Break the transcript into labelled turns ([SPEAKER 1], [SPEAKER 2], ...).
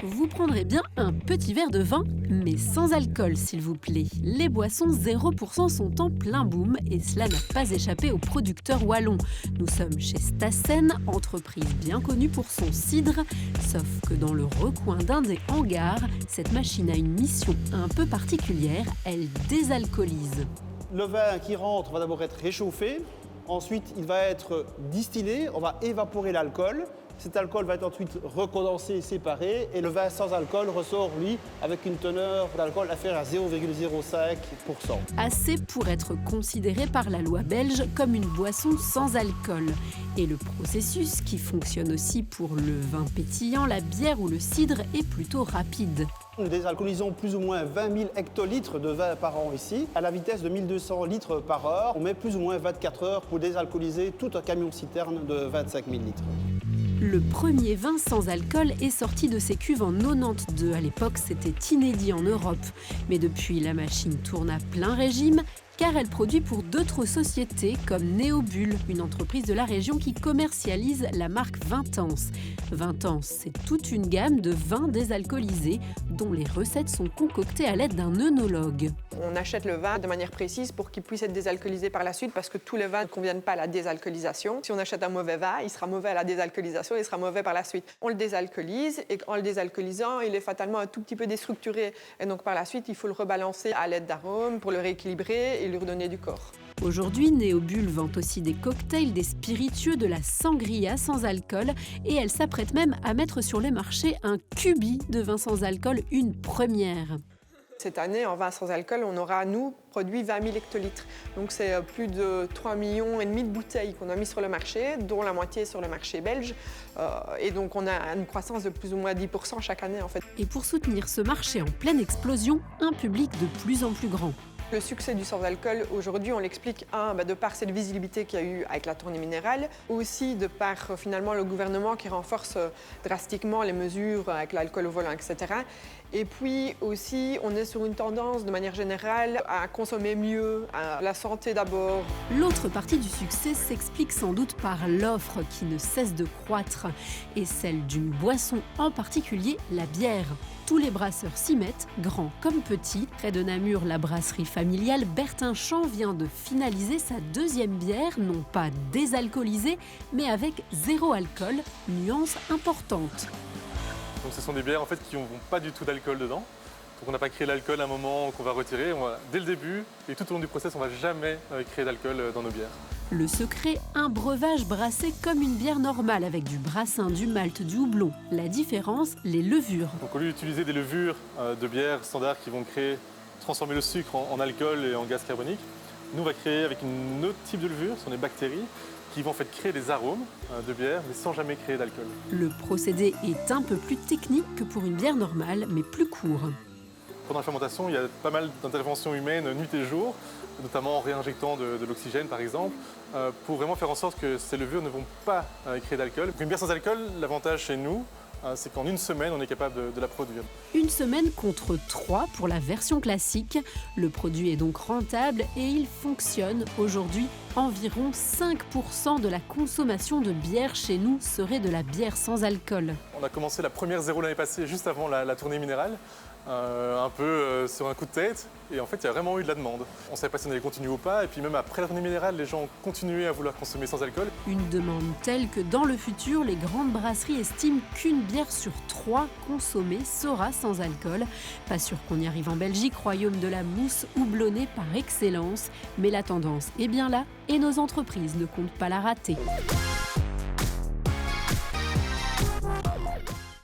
[SPEAKER 1] Vous prendrez bien un petit verre de vin, mais sans alcool s'il vous plaît. Les boissons 0% sont en plein boom et cela n'a pas échappé aux producteurs wallons. Nous sommes chez Stassen, entreprise bien connue pour son cidre. Sauf que dans le recoin d'un des hangars, cette machine a une mission un peu particulière, elle désalcoolise.
[SPEAKER 2] Le vin qui rentre va d'abord être réchauffé, ensuite il va être distillé, on va évaporer l'alcool. Cet alcool va être ensuite recondensé et séparé et le vin sans alcool ressort, lui, avec une teneur d'alcool inférieure à 0,05%.
[SPEAKER 1] Assez pour être considéré par la loi belge comme une boisson sans alcool. Et le processus, qui fonctionne aussi pour le vin pétillant, la bière ou le cidre, est plutôt rapide.
[SPEAKER 2] Nous désalcoolisons plus ou moins 20 000 hectolitres de vin par an ici, à la vitesse de 1200 litres par heure. On met plus ou moins 24 heures pour désalcooliser tout un camion-citerne de 25 000 litres.
[SPEAKER 1] Le premier vin sans alcool est sorti de ses cuves en 92. À l'époque, c'était inédit en Europe. Mais depuis, la machine tourne à plein régime car elle produit pour d'autres sociétés comme Néobulle, une entreprise de la région qui commercialise la marque Vintance. Vintance, c'est toute une gamme de vins désalcoolisés dont les recettes sont concoctées à l'aide d'un œnologue.
[SPEAKER 3] On achète le vin de manière précise pour qu'il puisse être désalcoolisé par la suite parce que tous les vins ne conviennent pas à la désalcoolisation. Si on achète un mauvais vin, il sera mauvais à la désalcoolisation, il sera mauvais par la suite. On le désalcoolise et en le désalcoolisant, il est fatalement un tout petit peu déstructuré. Et donc par la suite, il faut le rebalancer à l'aide d'arômes pour le rééquilibrer et lui redonner du corps.
[SPEAKER 1] Aujourd'hui, Néobulle vend aussi des cocktails, des spiritueux, de la sangria sans alcool et elle s'apprête même à mettre sur les marchés un cubi de vin sans alcool, une première.
[SPEAKER 3] Cette année, en vin sans alcool, on aura, nous, produit 20 000 hectolitres. Donc c'est plus de 3,5 millions de bouteilles qu'on a mis sur le marché, dont la moitié sur le marché belge. Et donc on a une croissance de plus ou moins 10% chaque année, en fait.
[SPEAKER 1] Et pour soutenir ce marché en pleine explosion, un public de plus en plus grand.
[SPEAKER 3] Le succès du sans-alcool, aujourd'hui, on l'explique, de par cette visibilité qu'il y a eu avec la tournée minérale, aussi de par finalement le gouvernement qui renforce drastiquement les mesures avec l'alcool au volant, etc. Et puis aussi, on est sur une tendance de manière générale à consommer mieux, à la santé d'abord.
[SPEAKER 1] L'autre partie du succès s'explique sans doute par l'offre qui ne cesse de croître et celle d'une boisson en particulier, la bière. Tous les brasseurs s'y mettent, grands comme petits. Près de Namur, la brasserie familiale Bertinchamp vient de finaliser sa deuxième bière, non pas désalcoolisée, mais avec 0 alcool, nuance importante.
[SPEAKER 4] Donc ce sont des bières en fait, qui n'ont pas du tout d'alcool dedans. Donc on n'a pas créé l'alcool à un moment qu'on va retirer. Dès le début et tout au long du process, on ne va jamais créer d'alcool dans nos bières.
[SPEAKER 1] Le secret, un breuvage brassé comme une bière normale avec du brassin, du malt, du houblon. La différence, les levures.
[SPEAKER 4] Donc au lieu d'utiliser des levures de bière standard qui vont transformer le sucre en alcool et en gaz carbonique, nous on va créer avec un autre type de levure, ce sont des bactéries, qui vont en fait créer des arômes de bière, mais sans jamais créer d'alcool.
[SPEAKER 1] Le procédé est un peu plus technique que pour une bière normale, mais plus court.
[SPEAKER 4] Pendant la fermentation, il y a pas mal d'interventions humaines nuit et jour, notamment en réinjectant de l'oxygène par exemple, pour vraiment faire en sorte que ces levures ne vont pas créer d'alcool. Une bière sans alcool, l'avantage chez nous, c'est qu'en une semaine, on est capable de la produire.
[SPEAKER 1] Une semaine contre 3 pour la version classique. Le produit est donc rentable et il fonctionne. Aujourd'hui, environ 5% de la consommation de bière chez nous serait de la bière sans alcool.
[SPEAKER 4] On a commencé la première zéro l'année passée, juste avant la tournée minérale, un peu sur un coup de tête. Et en fait, il y a vraiment eu de la demande. On ne savait pas si on allait continuer ou pas. Et puis même après la tournée minérale, les gens ont continué à vouloir consommer sans alcool.
[SPEAKER 1] Une demande telle que dans le futur, les grandes brasseries estiment qu'une bière sur 3 consommée sera sans alcool. Pas sûr qu'on y arrive en Belgique, royaume de la mousse houblonnée par excellence. Mais la tendance est bien là et nos entreprises ne comptent pas la rater.